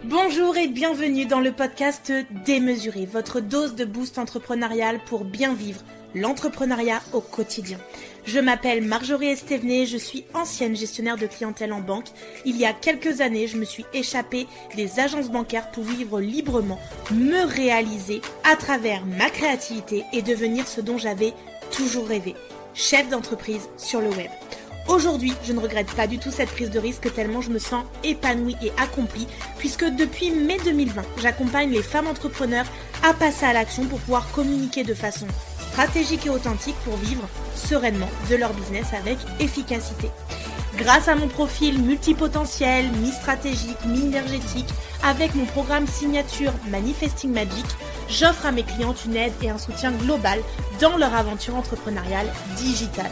Bonjour et bienvenue dans le podcast Démesuré, votre dose de boost entrepreneurial pour bien vivre l'entrepreneuriat au quotidien. Je m'appelle Marjorie Estevenet, je suis ancienne gestionnaire de clientèle en banque. Il y a quelques années, je me suis échappée des agences bancaires pour vivre librement, me réaliser à travers ma créativité et devenir ce dont j'avais toujours rêvé, chef d'entreprise sur le web. Aujourd'hui, je ne regrette pas du tout cette prise de risque tellement je me sens épanouie et accomplie puisque depuis mai 2020, j'accompagne les femmes entrepreneurs à passer à l'action pour pouvoir communiquer de façon stratégique et authentique pour vivre sereinement de leur business avec efficacité. Grâce à mon profil multipotentiel, mi-stratégique, mi-énergétique, avec mon programme signature Manifesting Magic, j'offre à mes clientes une aide et un soutien global dans leur aventure entrepreneuriale digitale.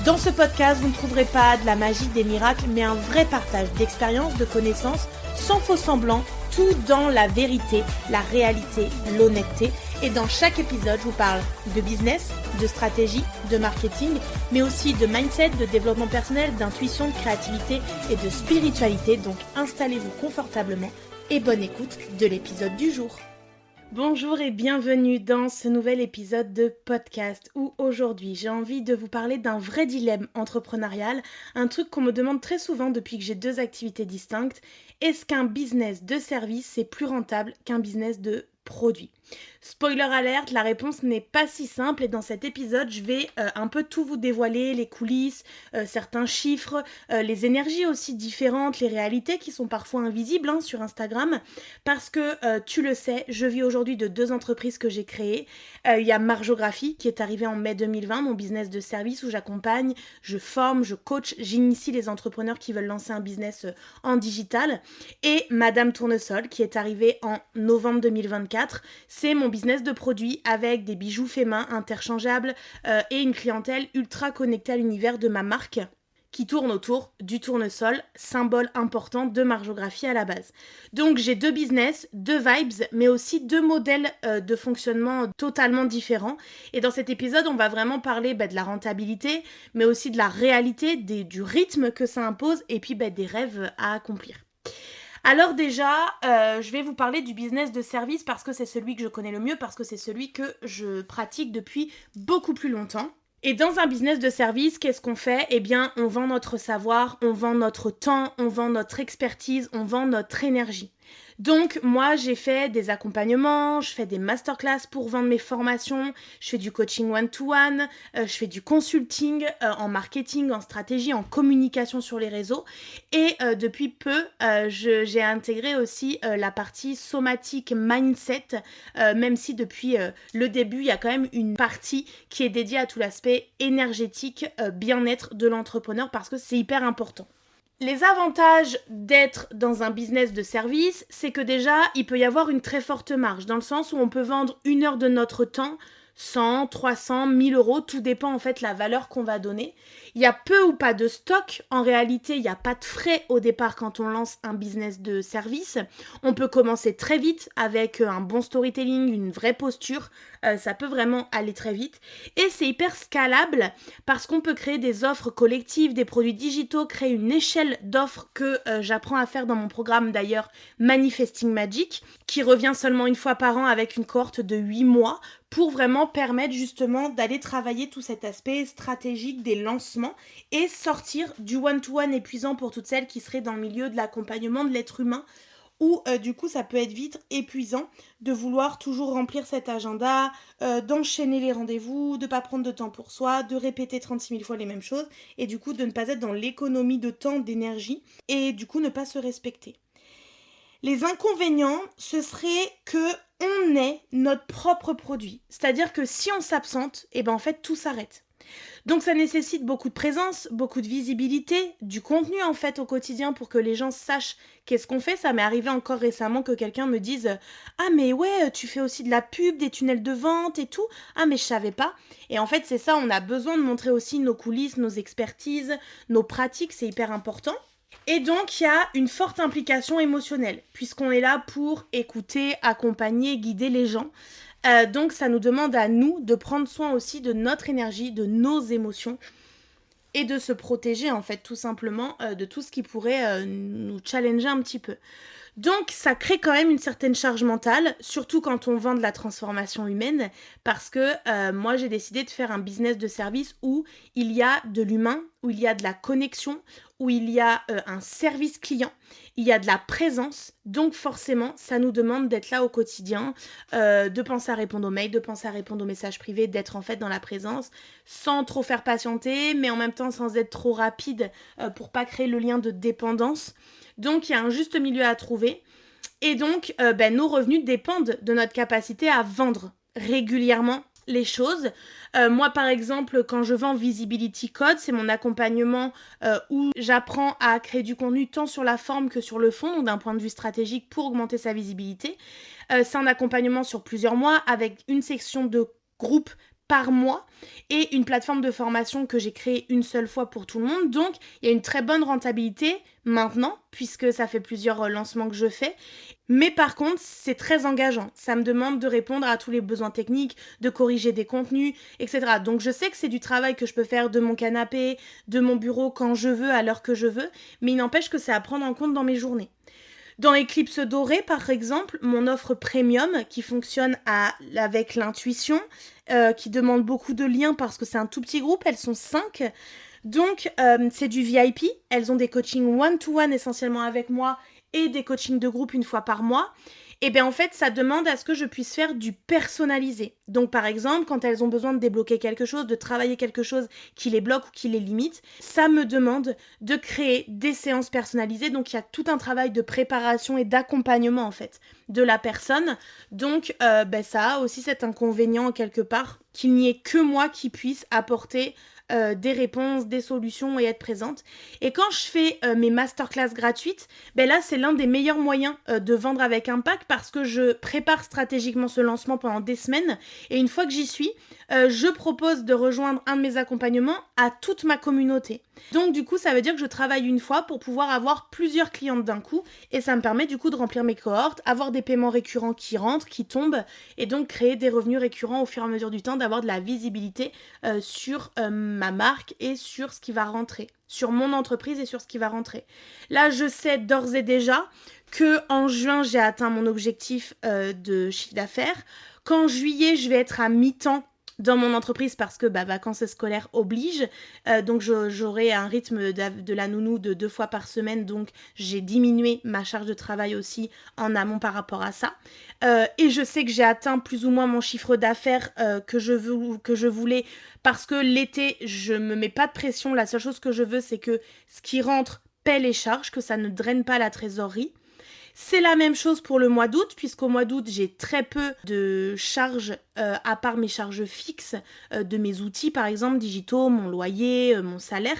Dans ce podcast, vous ne trouverez pas de la magie, des miracles, mais un vrai partage d'expériences, de connaissances, sans faux semblant, tout dans la vérité, la réalité, l'honnêteté. Et dans chaque épisode, je vous parle de business, de stratégie, de marketing, mais aussi de mindset, de développement personnel, d'intuition, de créativité et de spiritualité. Donc installez-vous confortablement et bonne écoute de l'épisode du jour. Bonjour et bienvenue dans ce nouvel épisode de podcast où aujourd'hui j'ai envie de vous parler d'un vrai dilemme entrepreneurial, un truc qu'on me demande très souvent depuis que j'ai deux activités distinctes. Est-ce qu'un business de service c'est plus rentable qu'un business de produit ? Spoiler alerte, la réponse n'est pas si simple et dans cet épisode, je vais un peu tout vous dévoiler, les coulisses, certains chiffres, les énergies aussi différentes, les réalités qui sont parfois invisibles sur Instagram parce que tu le sais, je vis aujourd'hui de deux entreprises que j'ai créées. Il y a Marjographie qui est arrivée en mai 2020, mon business de service où j'accompagne, je forme, je coach, j'initie les entrepreneurs qui veulent lancer un business en digital et Madame Tournesol qui est arrivée en novembre 2024. C'est mon business de produits avec des bijoux faits main interchangeables et une clientèle ultra connectée à l'univers de ma marque qui tourne autour du tournesol, symbole important de Marjographie à la base. Donc j'ai deux business, deux vibes, mais aussi deux modèles de fonctionnement totalement différents. Et dans cet épisode, on va vraiment parler de la rentabilité, mais aussi de la réalité, du rythme que ça impose, et puis des rêves à accomplir. Alors déjà, je vais vous parler du business de service parce que c'est celui que je connais le mieux, parce que c'est celui que je pratique depuis beaucoup plus longtemps. Et dans un business de service, qu'est-ce qu'on fait ? Eh bien, on vend notre savoir, on vend notre temps, on vend notre expertise, on vend notre énergie. Donc, moi, j'ai fait des accompagnements, je fais des masterclass pour vendre mes formations, je fais du coaching one-to-one, je fais du consulting en marketing, en stratégie, en communication sur les réseaux. Et depuis peu, j'ai intégré aussi la partie somatique mindset, même si depuis le début, il y a quand même une partie qui est dédiée à tout l'aspect énergétique, bien-être de l'entrepreneur parce que c'est hyper important. Les avantages d'être dans un business de service, c'est que déjà, il peut y avoir une très forte marge, dans le sens où on peut vendre 1 heure de notre temps, 100, 300, 1000 euros, tout dépend en fait la valeur qu'on va donner. Il y a peu ou pas de stock, en réalité il n'y a pas de frais au départ quand on lance un business de service. On peut commencer très vite avec un bon storytelling, une vraie posture, ça peut vraiment aller très vite. Et c'est hyper scalable parce qu'on peut créer des offres collectives, des produits digitaux, créer une échelle d'offres que j'apprends à faire dans mon programme d'ailleurs Manifesting Magic, qui revient seulement une fois par an avec une cohorte de 8 mois pour vraiment permettre justement d'aller travailler tout cet aspect stratégique des lancements et sortir du one-to-one épuisant pour toutes celles qui seraient dans le milieu de l'accompagnement de l'être humain où du coup ça peut être vite épuisant de vouloir toujours remplir cet agenda, d'enchaîner les rendez-vous, de ne pas prendre de temps pour soi, de répéter 36 000 fois les mêmes choses et du coup de ne pas être dans l'économie de temps, d'énergie et du coup ne pas se respecter. Les inconvénients, ce serait que on est notre propre produit. C'est-à-dire que si on s'absente, en fait tout s'arrête. Donc ça nécessite beaucoup de présence, beaucoup de visibilité, du contenu en fait au quotidien pour que les gens sachent qu'est-ce qu'on fait. Ça m'est arrivé encore récemment que quelqu'un me dise « Ah mais ouais, tu fais aussi de la pub, des tunnels de vente et tout. Ah mais je savais pas. » Et en fait c'est ça, on a besoin de montrer aussi nos coulisses, nos expertises, nos pratiques, c'est hyper important. Et donc, il y a une forte implication émotionnelle, puisqu'on est là pour écouter, accompagner, guider les gens. Donc, ça nous demande à nous de prendre soin aussi de notre énergie, de nos émotions, et de se protéger, en fait, tout simplement, de tout ce qui pourrait nous challenger un petit peu. Donc, ça crée quand même une certaine charge mentale, surtout quand on vend de la transformation humaine, parce que moi, j'ai décidé de faire un business de service où il y a de l'humain, où il y a de la connexion, où il y a un service client, il y a de la présence. Donc, forcément, ça nous demande d'être là au quotidien, de penser à répondre aux mails, de penser à répondre aux messages privés, d'être en fait dans la présence, sans trop faire patienter, mais en même temps sans être trop rapide pour pas créer le lien de dépendance. Donc, il y a un juste milieu à trouver. Et donc, nos revenus dépendent de notre capacité à vendre régulièrement les choses. Moi, par exemple, quand je vends Visibility Code, c'est mon accompagnement où j'apprends à créer du contenu tant sur la forme que sur le fond, donc d'un point de vue stratégique pour augmenter sa visibilité. C'est un accompagnement sur plusieurs mois avec une section de groupe par mois et une plateforme de formation que j'ai créée une seule fois pour tout le monde. Donc, il y a une très bonne rentabilité maintenant, puisque ça fait plusieurs lancements que je fais. Mais par contre, c'est très engageant. Ça me demande de répondre à tous les besoins techniques, de corriger des contenus, etc. Donc, je sais que c'est du travail que je peux faire de mon canapé, de mon bureau quand je veux, à l'heure que je veux, mais il n'empêche que c'est à prendre en compte dans mes journées. Dans Eclipse Doré, par exemple, mon offre premium qui fonctionne avec l'intuition, qui demande beaucoup de liens parce que c'est un tout petit groupe, elles sont 5. Donc, c'est du VIP. Elles ont des coachings one-to-one essentiellement avec moi et des coachings de groupe une fois par mois. Et bien en fait, ça demande à ce que je puisse faire du personnalisé. Donc par exemple, quand elles ont besoin de débloquer quelque chose, de travailler quelque chose qui les bloque ou qui les limite, ça me demande de créer des séances personnalisées. Donc il y a tout un travail de préparation et d'accompagnement en fait de la personne. Donc ça a aussi cet inconvénient quelque part qu'il n'y ait que moi qui puisse apporter des réponses, des solutions et être présente. Et quand je fais mes masterclass gratuites, là c'est l'un des meilleurs moyens de vendre avec impact parce que je prépare stratégiquement ce lancement pendant des semaines et une fois que j'y suis, je propose de rejoindre un de mes accompagnements à toute ma communauté. Donc du coup ça veut dire que je travaille une fois pour pouvoir avoir plusieurs clientes d'un coup et ça me permet du coup de remplir mes cohortes, avoir des paiements récurrents qui rentrent, qui tombent et donc créer des revenus récurrents au fur et à mesure du temps, d'avoir de la visibilité sur ma marque et sur ce qui va rentrer, sur mon entreprise et sur ce qui va rentrer. Là je sais d'ores et déjà que en juin j'ai atteint mon objectif de chiffre d'affaires, qu'en juillet je vais être à mi-temps dans mon entreprise parce que vacances scolaires obligent, donc j'aurai un rythme de la nounou de 2 fois par semaine, donc j'ai diminué ma charge de travail aussi en amont par rapport à ça, et je sais que j'ai atteint plus ou moins mon chiffre d'affaires que je voulais parce que l'été je me mets pas de pression, la seule chose que je veux c'est que ce qui rentre paie les charges, que ça ne draine pas la trésorerie. C'est la même chose pour le mois d'août, puisqu'au mois d'août, j'ai très peu de charges, à part mes charges fixes de mes outils, par exemple, digitaux, mon loyer, mon salaire.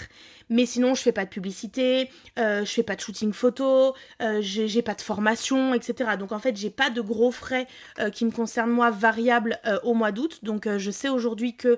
Mais sinon, je fais pas de publicité, je fais pas de shooting photo, j'ai pas de formation, etc. Donc en fait, j'ai pas de gros frais qui me concernent moi variables au mois d'août. Donc je sais aujourd'hui que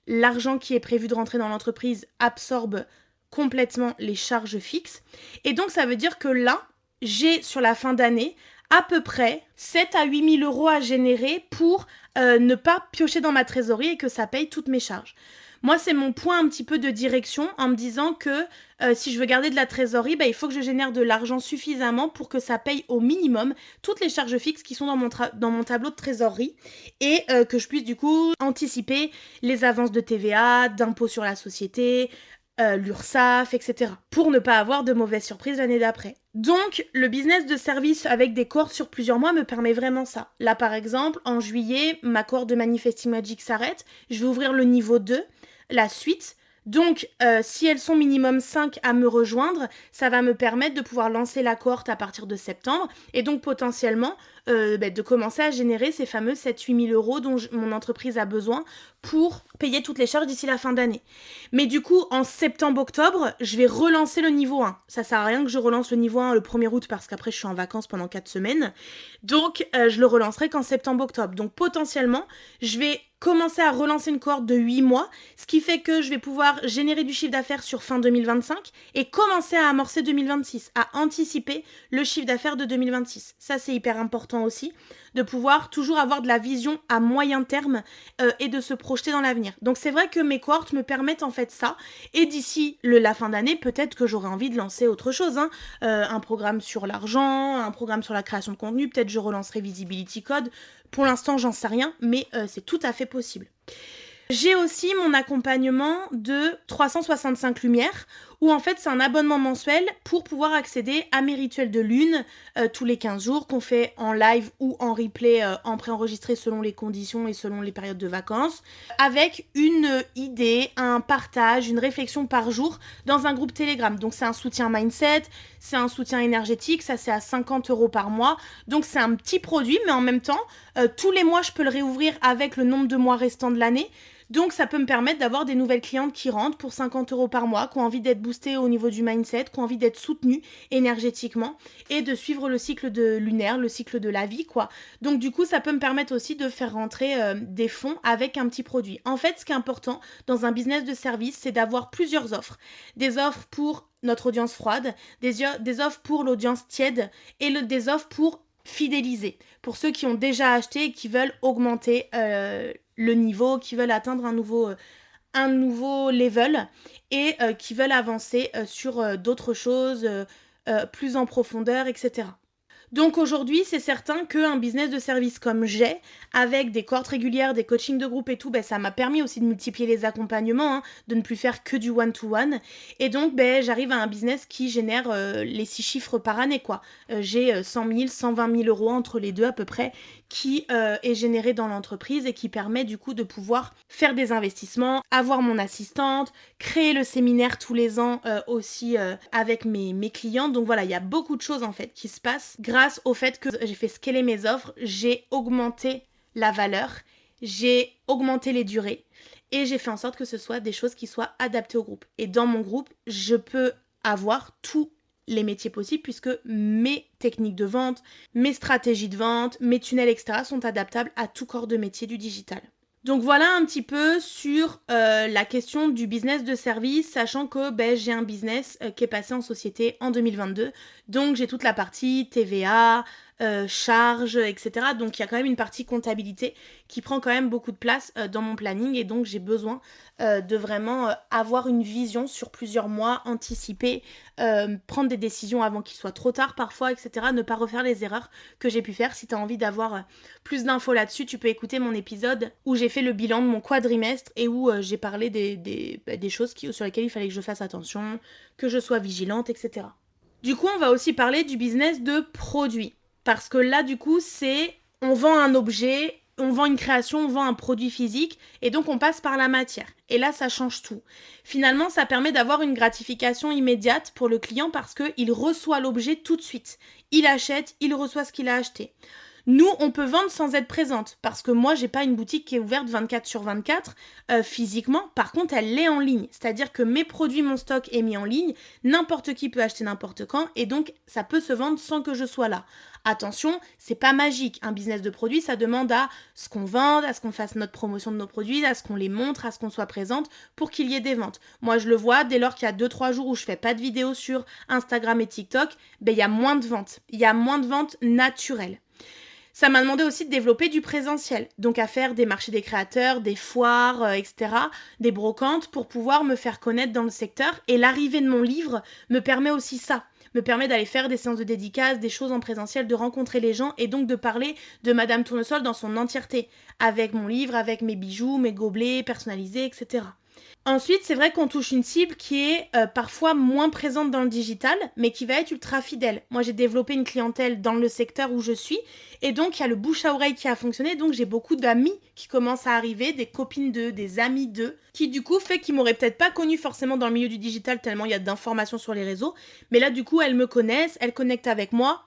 l'argent qui est prévu de rentrer dans l'entreprise absorbe complètement les charges fixes. Et donc ça veut dire que là, j'ai sur la fin d'année à peu près 7 à 8 000 euros à générer pour ne pas piocher dans ma trésorerie et que ça paye toutes mes charges. Moi, c'est mon point un petit peu de direction en me disant que si je veux garder de la trésorerie, il faut que je génère de l'argent suffisamment pour que ça paye au minimum toutes les charges fixes qui sont dans mon tableau de trésorerie et que je puisse du coup anticiper les avances de TVA, d'impôts sur la société, l'URSSAF, etc. pour ne pas avoir de mauvaises surprises l'année d'après. Donc, le business de service avec des cohortes sur plusieurs mois me permet vraiment ça. Là, par exemple, en juillet, ma cohorte de Manifesting Magic s'arrête. Je vais ouvrir le niveau 2, la suite. Donc, si elles sont minimum 5 à me rejoindre, ça va me permettre de pouvoir lancer la cohorte à partir de septembre et donc potentiellement de commencer à générer ces fameux 7-8 000 euros dont mon entreprise a besoin pour payer toutes les charges d'ici la fin d'année. Mais du coup, en septembre-octobre, je vais relancer le niveau 1. Ça sert à rien que je relance le niveau 1 le 1er août parce qu'après je suis en vacances pendant 4 semaines. Donc, je le relancerai qu'en septembre-octobre. Donc potentiellement, je vais commencer à relancer une cohorte de 8 mois, ce qui fait que je vais pouvoir générer du chiffre d'affaires sur fin 2025 et commencer à amorcer 2026, à anticiper le chiffre d'affaires de 2026. Ça, c'est hyper important aussi, de pouvoir toujours avoir de la vision à moyen terme et de se projeter dans l'avenir. Donc c'est vrai que mes cohortes me permettent en fait ça, et d'ici la fin d'année, peut-être que j'aurai envie de lancer autre chose, hein. Un programme sur l'argent, un programme sur la création de contenu, peut-être je relancerai Visibility Code. Pour l'instant, j'en sais rien, mais c'est tout à fait possible. J'ai aussi mon accompagnement de 365 Lumières, où en fait c'est un abonnement mensuel pour pouvoir accéder à mes rituels de lune tous les 15 jours qu'on fait en live ou en replay en préenregistré selon les conditions et selon les périodes de vacances, avec une idée, un partage, une réflexion par jour dans un groupe Telegram. Donc c'est un soutien mindset, c'est un soutien énergétique, ça c'est à 50 € par mois. Donc c'est un petit produit, mais en même temps, tous les mois je peux le réouvrir avec le nombre de mois restants de l'année. Donc ça peut me permettre d'avoir des nouvelles clientes qui rentrent pour 50 € par mois, qui ont envie d'être boostées au niveau du mindset, qui ont envie d'être soutenues énergétiquement et de suivre le cycle de lunaire, le cycle de la vie, quoi. Donc du coup, ça peut me permettre aussi de faire rentrer des fonds avec un petit produit. En fait, ce qui est important dans un business de service, c'est d'avoir plusieurs offres. Des offres pour notre audience froide, des offres pour l'audience tiède et des offres pour fidéliser. Pour ceux qui ont déjà acheté et qui veulent augmenter le niveau, qui veulent atteindre un nouveau level et qui veulent avancer sur d'autres choses plus en profondeur, etc. Donc aujourd'hui, c'est certain qu'un business de service comme j'ai, avec des cohortes régulières, des coachings de groupe et tout, ça m'a permis aussi de multiplier les accompagnements, hein, de ne plus faire que du one-to-one. Et donc, j'arrive à un business qui génère les 6 chiffres par année, quoi. J'ai 100 000, 120 000 € entre les deux à peu près, qui est généré dans l'entreprise et qui permet du coup de pouvoir faire des investissements, avoir mon assistante, créer le séminaire tous les ans aussi avec mes clients. Donc voilà, il y a beaucoup de choses en fait qui se passent grâce au fait que j'ai fait scaler mes offres, j'ai augmenté la valeur, j'ai augmenté les durées et j'ai fait en sorte que ce soit des choses qui soient adaptées au groupe. Et dans mon groupe, je peux avoir tous les métiers possibles puisque mes techniques de vente, mes stratégies de vente, mes tunnels, etc. sont adaptables à tout corps de métier du digital. Donc voilà un petit peu sur la question du business de service, sachant que j'ai un business qui est passé en société en 2022. Donc j'ai toute la partie TVA, charges, etc. Donc il y a quand même une partie comptabilité qui prend quand même beaucoup de place dans mon planning et donc j'ai besoin de vraiment avoir une vision sur plusieurs mois, anticiper, prendre des décisions avant qu'il soit trop tard parfois, etc. Ne pas refaire les erreurs que j'ai pu faire. Si tu as envie d'avoir plus d'infos là-dessus, tu peux écouter mon épisode où j'ai fait le bilan de mon quadrimestre et où j'ai parlé des choses sur lesquelles il fallait que je fasse attention, que je sois vigilante, etc. Du coup, on va aussi parler du business de produits. Parce que là, du coup, on vend un objet, on vend une création, on vend un produit physique, et donc on passe par la matière. Et là, ça change tout. Finalement, ça permet d'avoir une gratification immédiate pour le client parce qu'il reçoit l'objet tout de suite. Il achète, il reçoit ce qu'il a acheté. Nous, on peut vendre sans être présente parce que moi, j'ai pas une boutique qui est ouverte 24/24 physiquement. Par contre, elle l'est en ligne. C'est-à-dire que mes produits, mon stock est mis en ligne. N'importe qui peut acheter n'importe quand et donc ça peut se vendre sans que je sois là. Attention, c'est pas magique. Un business de produits, ça demande à ce qu'on vende, à ce qu'on fasse notre promotion de nos produits, à ce qu'on les montre, à ce qu'on soit présente pour qu'il y ait des ventes. Moi, je le vois, dès lors qu'il y a 2-3 jours où je fais pas de vidéos sur Instagram et TikTok, il y a moins de ventes. Il y a moins de ventes naturelles. Ça m'a demandé aussi de développer du présentiel, donc à faire des marchés des créateurs, des foires, etc., des brocantes pour pouvoir me faire connaître dans le secteur. Et l'arrivée de mon livre me permet aussi ça, me permet d'aller faire des séances de dédicaces, des choses en présentiel, de rencontrer les gens et donc de parler de Madame Tournesol dans son entièreté, avec mon livre, avec mes bijoux, mes gobelets personnalisés, etc. Ensuite, c'est vrai qu'on touche une cible qui est parfois moins présente dans le digital, mais qui va être ultra fidèle. Moi, j'ai développé une clientèle dans le secteur où je suis, et donc il y a le bouche à oreille qui a fonctionné, donc j'ai beaucoup d'amis qui commencent à arriver, des copines d'eux, des amis d'eux, qui du coup fait qu'ils m'auraient peut-être pas connue forcément dans le milieu du digital tellement il y a d'informations sur les réseaux, mais là du coup elles me connaissent, elles connectent avec moi.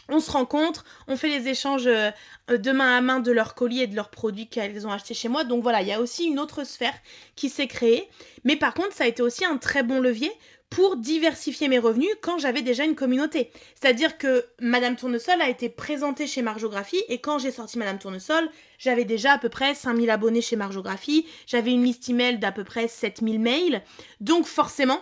On se rencontre, on fait les échanges de main à main de leurs colis et de leurs produits qu'elles ont achetés chez moi. Donc voilà, il y a aussi une autre sphère qui s'est créée. Mais par contre, ça a été aussi un très bon levier pour diversifier mes revenus quand j'avais déjà une communauté. C'est-à-dire que Madame Tournesol a été présentée chez Marjographie et quand j'ai sorti Madame Tournesol, j'avais déjà à peu près 5000 abonnés chez Marjographie, j'avais une liste email d'à peu près 7000 mails, donc forcément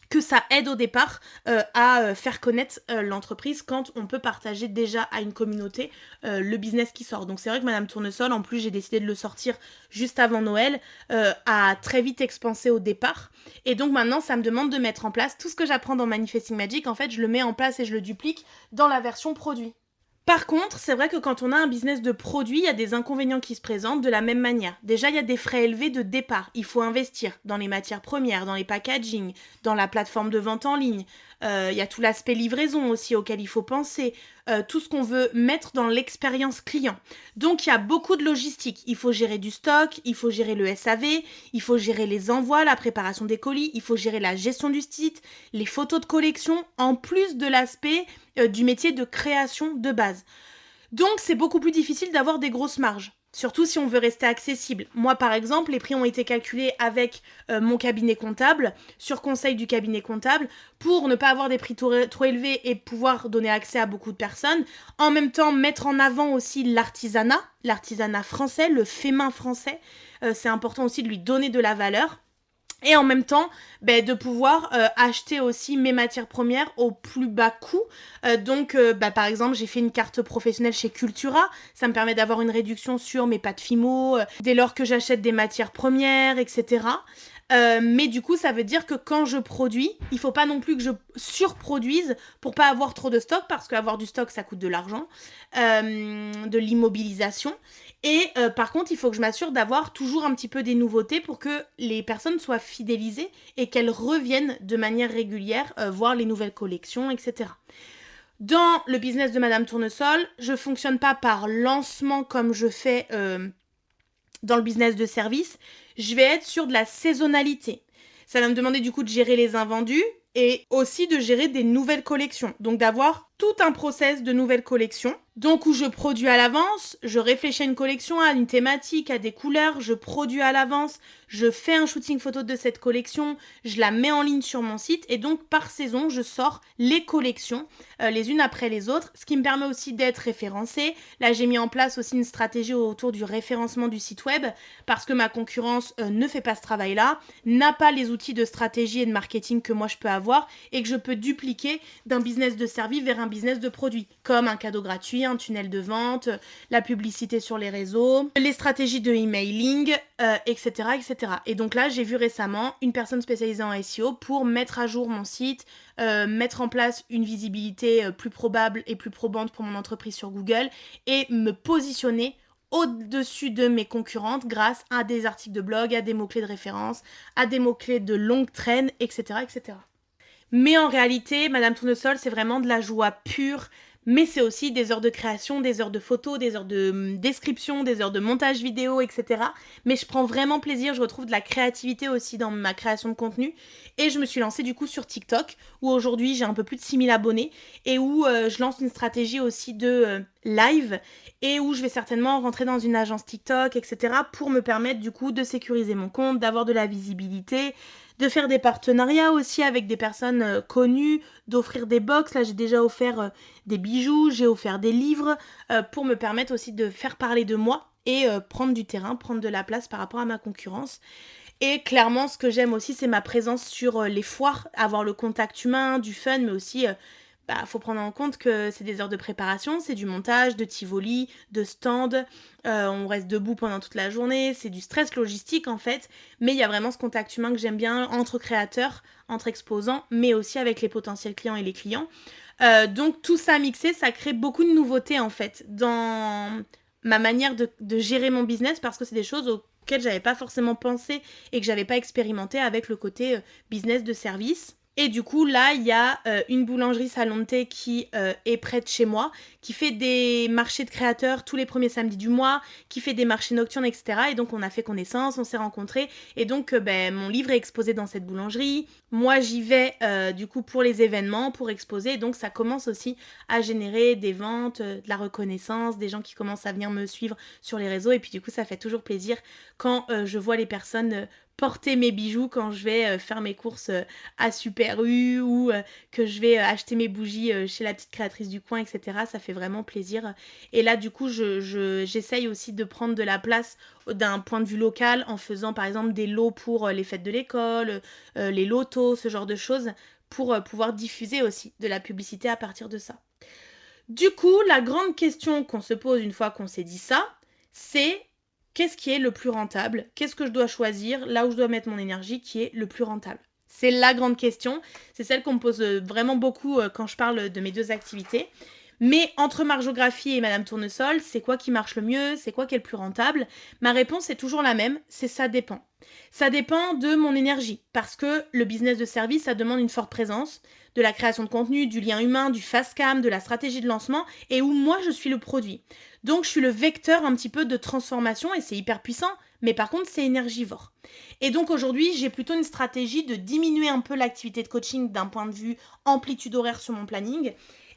que ça aide au départ à faire connaître l'entreprise quand on peut partager déjà à une communauté le business qui sort. Donc c'est vrai que Madame Tournesol, en plus j'ai décidé de le sortir juste avant Noël, a très vite expansé au départ. Et donc maintenant ça me demande de mettre en place tout ce que j'apprends dans Manifesting Magic, en fait je le mets en place et je le duplique dans la version produit. Par contre, c'est vrai que quand on a un business de produit, il y a des inconvénients qui se présentent de la même manière. Déjà, il y a des frais élevés de départ. Il faut investir dans les matières premières, dans les packaging, dans la plateforme de vente en ligne. Il y a tout l'aspect livraison aussi auquel il faut penser. Tout ce qu'on veut mettre dans l'expérience client. Donc, il y a beaucoup de logistique. Il faut gérer du stock, il faut gérer le SAV, il faut gérer les envois, la préparation des colis, il faut gérer la gestion du site, les photos de collection, en plus de l'aspect du métier de création de base. Donc c'est beaucoup plus difficile d'avoir des grosses marges. Surtout si on veut rester accessible. Moi, par exemple, les prix ont été calculés avec mon cabinet comptable, sur conseil du cabinet comptable, pour ne pas avoir des prix trop élevés et pouvoir donner accès à beaucoup de personnes. En même temps, mettre en avant aussi l'artisanat français, le fait main français. C'est important aussi de lui donner de la valeur. Et en même temps, de pouvoir acheter aussi mes matières premières au plus bas coût. Donc, par exemple, j'ai fait une carte professionnelle chez Cultura. Ça me permet d'avoir une réduction sur mes pâtes Fimo, dès lors que j'achète des matières premières, etc. Mais du coup, ça veut dire que quand je produis, il faut pas non plus que je surproduise pour pas avoir trop de stock, parce qu'avoir du stock, ça coûte de l'argent, de l'immobilisation. Et par contre, il faut que je m'assure d'avoir toujours un petit peu des nouveautés pour que les personnes soient fidélisées et qu'elles reviennent de manière régulière voir les nouvelles collections, etc. Dans le business de Madame Tournesol, je fonctionne pas par lancement comme je fais dans le business de service. Je vais être sur de la saisonnalité. Ça va me demander du coup de gérer les invendus et aussi de gérer des nouvelles collections. Donc d'avoir tout un process de nouvelles collections. Donc où je produis à l'avance, je réfléchis à une collection, à une thématique, à des couleurs, je produis à l'avance, je fais un shooting photo de cette collection, je la mets en ligne sur mon site et donc par saison, je sors les collections les unes après les autres, ce qui me permet aussi d'être référencée. Là, j'ai mis en place aussi une stratégie autour du référencement du site web parce que ma concurrence ne fait pas ce travail-là, n'a pas les outils de stratégie et de marketing que moi je peux avoir et que je peux dupliquer d'un business de service vers un business de produit, comme un cadeau gratuit, un tunnel de vente, la publicité sur les réseaux, les stratégies de emailing, etc., etc. Et donc là, j'ai vu récemment une personne spécialisée en SEO pour mettre à jour mon site, mettre en place une visibilité plus probable et plus probante pour mon entreprise sur Google et me positionner au-dessus de mes concurrentes grâce à des articles de blog, à des mots-clés de référence, à des mots-clés de longue traîne, etc., etc. Mais en réalité, Madame Tournesol, c'est vraiment de la joie pure. Mais c'est aussi des heures de création, des heures de photos, des heures de description, des heures de montage vidéo, etc. Mais je prends vraiment plaisir, je retrouve de la créativité aussi dans ma création de contenu. Et je me suis lancée du coup sur TikTok, où aujourd'hui j'ai un peu plus de 6000 abonnés, et où je lance une stratégie aussi de live, et où je vais certainement rentrer dans une agence TikTok, etc. pour me permettre du coup de sécuriser mon compte, d'avoir de la visibilité, de faire des partenariats aussi avec des personnes connues, d'offrir des box. Là, j'ai déjà offert des bijoux, j'ai offert des livres pour me permettre aussi de faire parler de moi et prendre du terrain, prendre de la place par rapport à ma concurrence. Et clairement, ce que j'aime aussi, c'est ma présence sur les foires, avoir le contact humain, du fun, mais aussi faut prendre en compte que c'est des heures de préparation, c'est du montage, de Tivoli, de stand, on reste debout pendant toute la journée, c'est du stress logistique en fait, mais il y a vraiment ce contact humain que j'aime bien entre créateurs, entre exposants, mais aussi avec les potentiels clients et les clients. Donc tout ça mixé, ça crée beaucoup de nouveautés en fait dans ma manière de gérer mon business parce que c'est des choses auxquelles j'avais pas forcément pensé et que j'avais pas expérimenté avec le côté business de service. Et du coup, là, il y a une boulangerie salon de thé qui est près de chez moi, qui fait des marchés de créateurs tous les premiers samedis du mois, qui fait des marchés nocturnes, etc. Et donc, on a fait connaissance, on s'est rencontrés. Et donc, mon livre est exposé dans cette boulangerie. Moi, j'y vais du coup pour les événements, pour exposer. Donc, ça commence aussi à générer des ventes, de la reconnaissance, des gens qui commencent à venir me suivre sur les réseaux. Et puis, du coup, ça fait toujours plaisir quand je vois les personnes porter mes bijoux quand je vais faire mes courses à Super U ou que je vais acheter mes bougies chez la petite créatrice du coin, etc. Ça fait vraiment plaisir. Et là, du coup, j'essaye aussi de prendre de la place d'un point de vue local en faisant par exemple des lots pour les fêtes de l'école, les lotos, ce genre de choses, pour pouvoir diffuser aussi de la publicité à partir de ça. Du coup, la grande question qu'on se pose une fois qu'on s'est dit ça, c'est qu'est-ce qui est le plus rentable? Qu'est-ce que je dois choisir, là où je dois mettre mon énergie, qui est le plus rentable? C'est la grande question, c'est celle qu'on me pose vraiment beaucoup quand je parle de mes deux activités. Mais entre Marjographie et Madame Tournesol, c'est quoi qui marche le mieux? C'est quoi qui est le plus rentable? Ma réponse est toujours la même, c'est ça dépend. Ça dépend de mon énergie, parce que le business de service, ça demande une forte présence, de la création de contenu, du lien humain, du fast cam, de la stratégie de lancement, et où moi je suis le produit. Donc je suis le vecteur un petit peu de transformation, et c'est hyper puissant, mais par contre c'est énergivore. Et donc aujourd'hui j'ai plutôt une stratégie de diminuer un peu l'activité de coaching d'un point de vue amplitude horaire sur mon planning,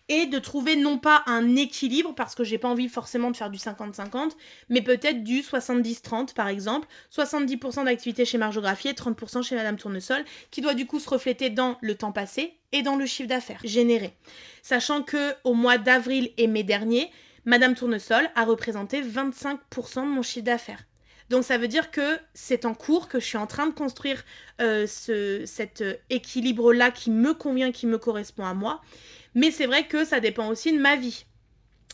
et de trouver non pas un équilibre, parce que j'ai pas envie forcément de faire du 50-50, mais peut-être du 70-30 par exemple, 70% d'activité chez Marjographie et 30% chez Madame Tournesol, qui doit du coup se refléter dans le temps passé et dans le chiffre d'affaires généré. Sachant que au mois d'avril et mai dernier, Madame Tournesol a représenté 25% de mon chiffre d'affaires. Donc ça veut dire que c'est en cours, que je suis en train de construire cet équilibre-là qui me convient, qui me correspond à moi. Mais c'est vrai que ça dépend aussi de ma vie.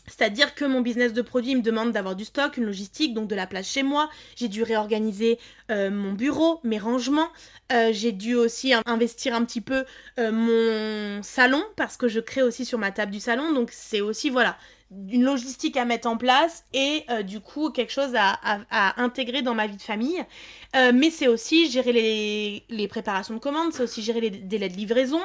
C'est-à-dire que mon business de produit me demande d'avoir du stock, une logistique, donc de la place chez moi. J'ai dû réorganiser mon bureau, mes rangements. J'ai dû aussi investir un petit peu mon salon, parce que je crée aussi sur ma table du salon. Donc c'est aussi, voilà, une logistique à mettre en place et du coup quelque chose à intégrer dans ma vie de famille. Mais c'est aussi gérer les préparations de commandes, c'est aussi gérer les délais de livraison.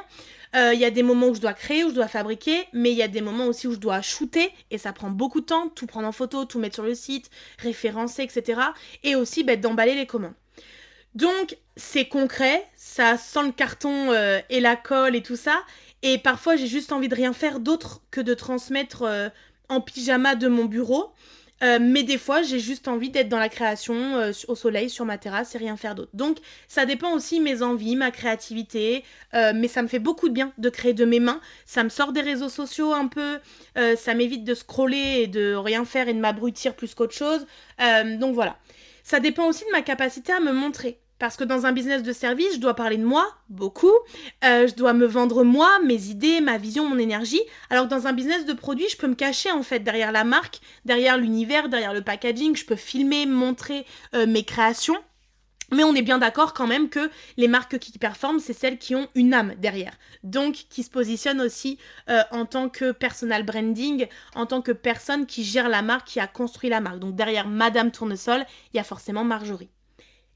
Il y a des moments où je dois créer, où je dois fabriquer, mais il y a des moments aussi où je dois shooter, et ça prend beaucoup de temps, tout prendre en photo, tout mettre sur le site, référencer, etc. Et aussi d'emballer les commandes. Donc c'est concret, ça sent le carton et la colle et tout ça, et parfois j'ai juste envie de rien faire d'autre que de transmettre en pyjama de mon bureau. Mais des fois, j'ai juste envie d'être dans la création, au soleil, sur ma terrasse et rien faire d'autre. Donc, ça dépend aussi mes envies, ma créativité, mais ça me fait beaucoup de bien de créer de mes mains. Ça me sort des réseaux sociaux un peu, ça m'évite de scroller et de rien faire et de m'abrutir plus qu'autre chose. Donc voilà. Ça dépend aussi de ma capacité à me montrer. Parce que dans un business de service, je dois parler de moi, beaucoup. Je dois me vendre moi, mes idées, ma vision, mon énergie. Alors que dans un business de produit, je peux me cacher en fait derrière la marque, derrière l'univers, derrière le packaging. Je peux filmer, montrer mes créations. Mais on est bien d'accord quand même que les marques qui performent, c'est celles qui ont une âme derrière. Donc, qui se positionnent aussi en tant que personal branding, en tant que personne qui gère la marque, qui a construit la marque. Donc, derrière Madame Tournesol, il y a forcément Marjorie.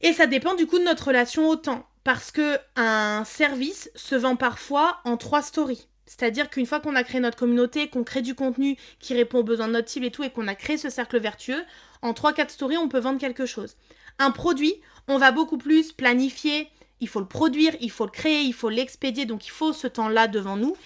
Et ça dépend du coup de notre relation au temps. Parce que un service se vend parfois en 3 stories. C'est-à-dire qu'une fois qu'on a créé notre communauté, qu'on crée du contenu qui répond aux besoins de notre cible et tout, et qu'on a créé ce cercle vertueux, en 3-4 stories, on peut vendre quelque chose. Un produit, on va beaucoup plus planifier, il faut le produire, il faut le créer, il faut l'expédier, donc il faut ce temps-là devant nous.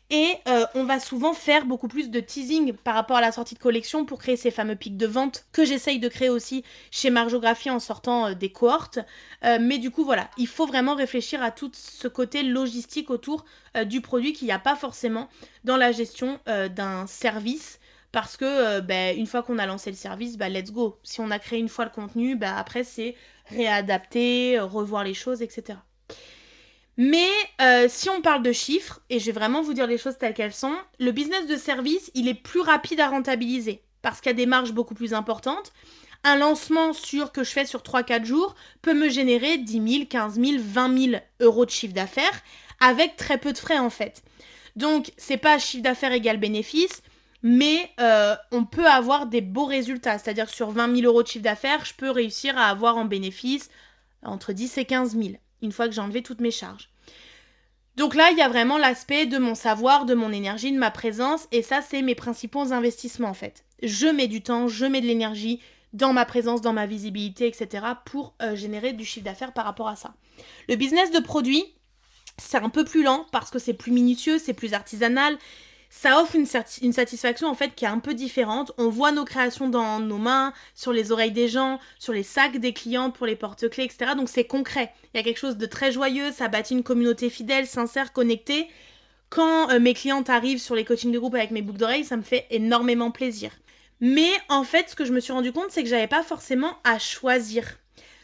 Et on va souvent faire beaucoup plus de teasing par rapport à la sortie de collection pour créer ces fameux pics de vente que j'essaye de créer aussi chez Marjographie en sortant des cohortes. Mais du coup, voilà, il faut vraiment réfléchir à tout ce côté logistique autour du produit qu'il n'y a pas forcément dans la gestion d'un service. Parce que une fois qu'on a lancé le service, let's go. Si on a créé une fois le contenu, après c'est réadapter, revoir les choses, etc. Mais si on parle de chiffres, et je vais vraiment vous dire les choses telles qu'elles sont, le business de service, il est plus rapide à rentabiliser parce qu'il y a des marges beaucoup plus importantes. Un lancement que je fais sur 3-4 jours peut me générer 10 000, 15 000, 20 000 euros de chiffre d'affaires avec très peu de frais en fait. Donc, c'est pas chiffre d'affaires égal bénéfice, mais on peut avoir des beaux résultats. C'est-à-dire que sur 20 000 euros de chiffre d'affaires, je peux réussir à avoir en bénéfice entre 10 et 15 000, une fois que j'ai enlevé toutes mes charges. Donc là, il y a vraiment l'aspect de mon savoir, de mon énergie, de ma présence, et ça, c'est mes principaux investissements en fait. Je mets du temps, je mets de l'énergie dans ma présence, dans ma visibilité, etc. pour générer du chiffre d'affaires par rapport à ça. Le business de produit, c'est un peu plus lent parce que c'est plus minutieux, c'est plus artisanal. ça offre une satisfaction en fait qui est un peu différente. On voit nos créations dans nos mains, sur les oreilles des gens, sur les sacs des clients pour les porte-clés, etc. Donc c'est concret. Il y a quelque chose de très joyeux, ça bâtit une communauté fidèle, sincère, connectée. Quand mes clientes arrivent sur les coachings de groupe avec mes boucles d'oreilles, ça me fait énormément plaisir. Mais en fait, ce que je me suis rendu compte, c'est que j'avais pas forcément à choisir.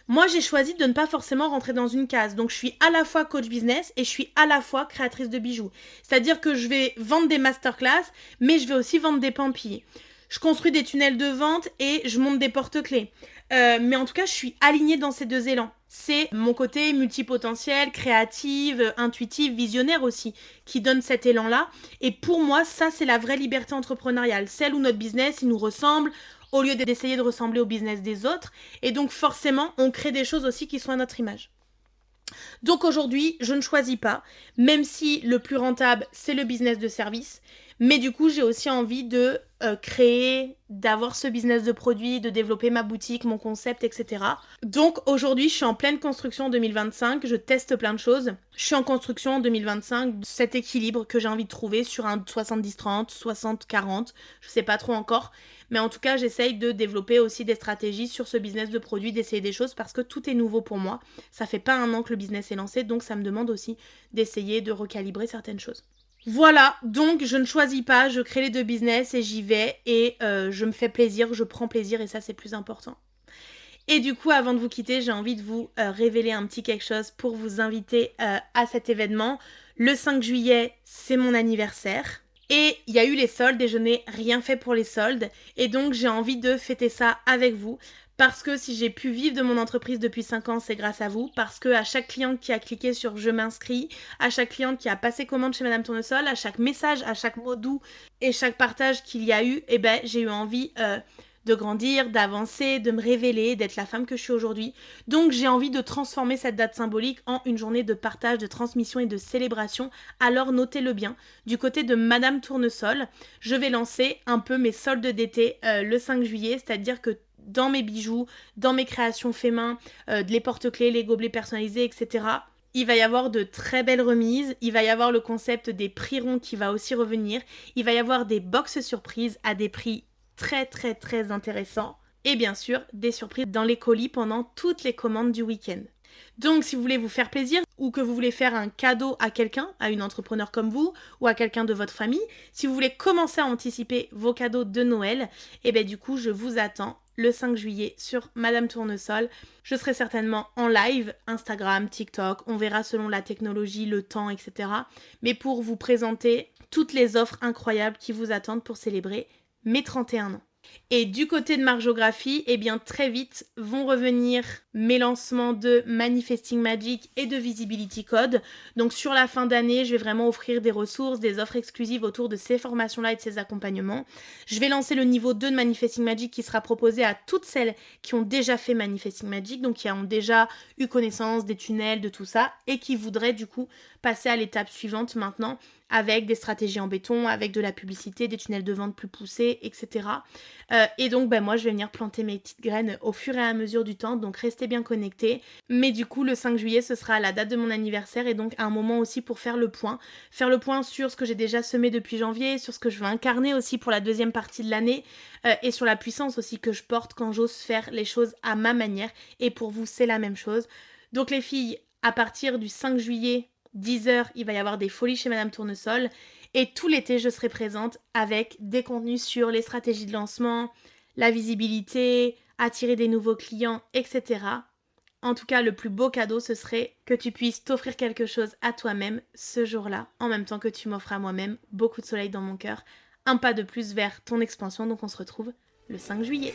Moi, j'ai choisi de ne pas forcément rentrer dans une case. Donc, je suis à la fois coach business et je suis à la fois créatrice de bijoux. C'est-à-dire que je vais vendre des masterclass, mais je vais aussi vendre des pampilles. Je construis des tunnels de vente et je monte des porte-clés. Mais en tout cas, je suis alignée dans ces deux élans. C'est mon côté multipotentiel, créative, intuitive, visionnaire aussi, qui donne cet élan-là. Et pour moi, ça, c'est la vraie liberté entrepreneuriale. Celle où notre business, il nous ressemble, au lieu d'essayer de ressembler au business des autres. Et donc, forcément, on crée des choses aussi qui sont à notre image. Donc aujourd'hui, je ne choisis pas, même si le plus rentable, c'est le business de service. Mais du coup, j'ai aussi envie de créer, d'avoir ce business de produit, de développer ma boutique, mon concept, etc. Donc aujourd'hui, je suis en pleine construction en 2025, je teste plein de choses. Je suis en construction en 2025, cet équilibre que j'ai envie de trouver sur un 70-30, 60-40, je sais pas trop encore. Mais en tout cas, j'essaye de développer aussi des stratégies sur ce business de produit, d'essayer des choses parce que tout est nouveau pour moi. Ça fait pas un an que le business est lancé, donc ça me demande aussi d'essayer de recalibrer certaines choses. Voilà, donc je ne choisis pas, je crée les deux business et j'y vais et je me fais plaisir, je prends plaisir et ça c'est plus important. Et du coup, avant de vous quitter, j'ai envie de vous révéler un petit quelque chose pour vous inviter à cet événement. Le 5 juillet, c'est mon anniversaire. Et il y a eu les soldes et je n'ai rien fait pour les soldes. Et donc, j'ai envie de fêter ça avec vous. Parce que si j'ai pu vivre de mon entreprise depuis 5 ans, c'est grâce à vous. Parce que à chaque cliente qui a cliqué sur je m'inscris, à chaque cliente qui a passé commande chez Madame Tournesol, à chaque message, à chaque mot doux et chaque partage qu'il y a eu, eh ben, j'ai eu envie de grandir, d'avancer, de me révéler, d'être la femme que je suis aujourd'hui. Donc j'ai envie de transformer cette date symbolique en une journée de partage, de transmission et de célébration. Alors notez-le bien. Du côté de Madame Tournesol, je vais lancer un peu mes soldes d'été le 5 juillet, c'est-à-dire que dans mes bijoux, dans mes créations faits main, les porte-clés, les gobelets personnalisés, etc., il va y avoir de très belles remises, il va y avoir le concept des prix ronds qui va aussi revenir, il va y avoir des box surprises à des prix très intéressants et bien sûr des surprises dans les colis pendant toutes les commandes du week-end. Donc si vous voulez vous faire plaisir ou que vous voulez faire un cadeau à quelqu'un, à une entrepreneur comme vous ou à quelqu'un de votre famille, si vous voulez commencer à anticiper vos cadeaux de Noël, et bien du coup je vous attends le 5 juillet sur Madame Tournesol. Je serai certainement en live, Instagram, TikTok, on verra selon la technologie, le temps, etc. Mais pour vous présenter toutes les offres incroyables qui vous attendent pour célébrer mes 31 ans. Et du côté de Marjographie, eh bien très vite vont revenir mes lancements de Manifesting Magic et de Visibility Code. Donc sur la fin d'année, je vais vraiment offrir des ressources, des offres exclusives autour de ces formations-là et de ces accompagnements. Je vais lancer le niveau 2 de Manifesting Magic qui sera proposé à toutes celles qui ont déjà fait Manifesting Magic, donc qui ont déjà eu connaissance des tunnels, de tout ça, et qui voudraient du coup passer à l'étape suivante maintenant avec des stratégies en béton, avec de la publicité, des tunnels de vente plus poussés, etc. Et donc, moi, je vais venir planter mes petites graines au fur et à mesure du temps, donc restez bien connectés. Mais du coup, le 5 juillet, ce sera la date de mon anniversaire et donc un moment aussi pour faire le point sur ce que j'ai déjà semé depuis janvier, sur ce que je veux incarner aussi pour la deuxième partie de l'année et sur la puissance aussi que je porte quand j'ose faire les choses à ma manière. Et pour vous, c'est la même chose. Donc les filles, à partir du 5 juillet, 10h, il va y avoir des folies chez Madame Tournesol. Et tout l'été, je serai présente avec des contenus sur les stratégies de lancement, la visibilité, attirer des nouveaux clients, etc. En tout cas, le plus beau cadeau, ce serait que tu puisses t'offrir quelque chose à toi-même ce jour-là, en même temps que tu m'offres à moi-même beaucoup de soleil dans mon cœur. Un pas de plus vers ton expansion, donc on se retrouve le 5 juillet.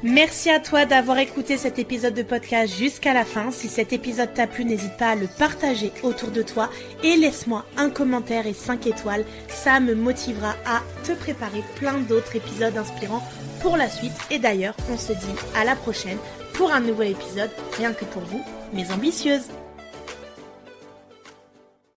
Merci à toi d'avoir écouté cet épisode de podcast jusqu'à la fin. Si cet épisode t'a plu, n'hésite pas à le partager autour de toi et laisse-moi un commentaire et 5 étoiles. Ça me motivera à te préparer plein d'autres épisodes inspirants pour la suite. Et d'ailleurs, on se dit à la prochaine pour un nouvel épisode, rien que pour vous, mes ambitieuses.